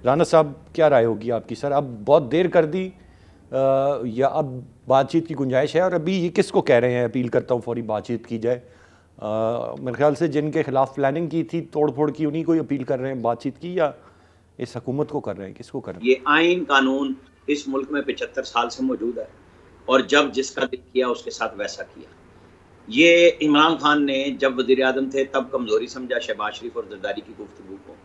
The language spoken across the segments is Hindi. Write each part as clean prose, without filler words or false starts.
राना साहब, क्या राय होगी आपकी सर? अब बहुत देर कर दी या अब बातचीत की गुंजाइश है? और अभी ये किसको कह रहे हैं अपील करता हूँ फौरी बातचीत की जाए? मेरे ख्याल से जिनके खिलाफ प्लानिंग की थी तोड़ फोड़ की, उन्हीं को ही अपील कर रहे हैं बातचीत की, या इस हुकूमत को कर रहे हैं? किसको कर रहे हैं? ये आइन कानून इस मुल्क में 75 साल से मौजूद है और जब जिसका दिल किया उसके साथ वैसा किया। ये इमरान खान ने जब वज़ीर आज़म थे तब कमज़ोरी समझा शहबाज शरीफ और ज़रदारी की गुफ्तगू को।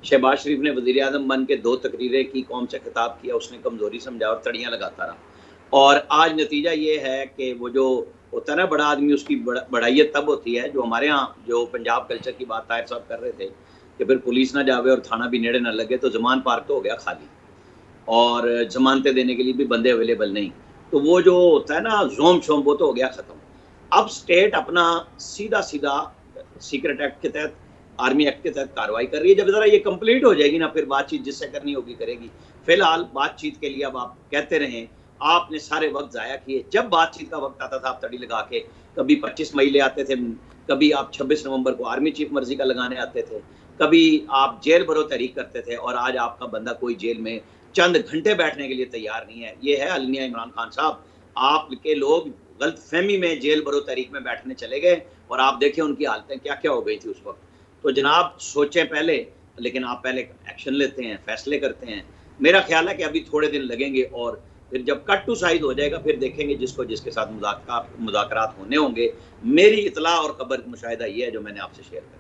शहबाज शरीफ ने वज़ीर आज़म बन के 2 तकरीरें की, कौम से खिताब किया, उसने कमज़ोरी समझा और तड़ियाँ लगाता रहा। और आज नतीजा ये है कि वो जो होता है ना बड़ा आदमी, उसकी बड़ाइयत तब होती है। जो हमारे यहाँ जो पंजाब कल्चर की बात ताहिर साहब कर रहे थे कि फिर पुलिस ना जावे और थाना भी नेड़े ना लगे, तो ज़मान पार्क तो हो गया खाली और ज़मानतें देने के लिए भी बंदे अवेलेबल नहीं। तो वो जो होता है ना ज़ोम-शोम, वो तो हो गया ख़त्म। अब स्टेट अपना सीधा-सीधा सीक्रेट एक्ट के तहत, आर्मी एक्ट के तहत कार्रवाई कर रही है। जब ज़रा ये कंप्लीट हो जाएगी ना, फिर बातचीत जिससे करनी होगी करेगी। फ़िलहाल बातचीत के लिए अब आप कहते रहें, आपने सारे वक़्त ज़ाया किए। जब बातचीत का वक़्त आता था आप तड़ी लगा के, कभी 25 मई ले आते थे, कभी आप 26 नवंबर को आर्मी चीफ मर्ज़ी का लगाने आते थे, कभी आप जेल भरो तहरीक करते थे, और आज आपका बंदा कोई जेल में चंद घंटे बैठने के लिए तैयार नहीं है। ये है अलनिया इमरान खान साहब। आपके लोग गलतफहमी में जेल भरो तहरीक में बैठने चले गए और आप देखें उनकी हालतें क्या-क्या हो गई थी उस वक़्त। तो जनाब सोचें पहले, लेकिन आप पहले एक्शन लेते हैं, फैसले करते हैं। मेरा ख्याल है कि अभी थोड़े दिन लगेंगे और फिर जब कट टू साइज़ हो जाएगा, फिर देखेंगे जिसको जिसके साथ मुज़ाकरात होने होंगे। मेरी इत्तला और खबर मुशाहिदा ये है जो मैंने आपसे शेयर किया।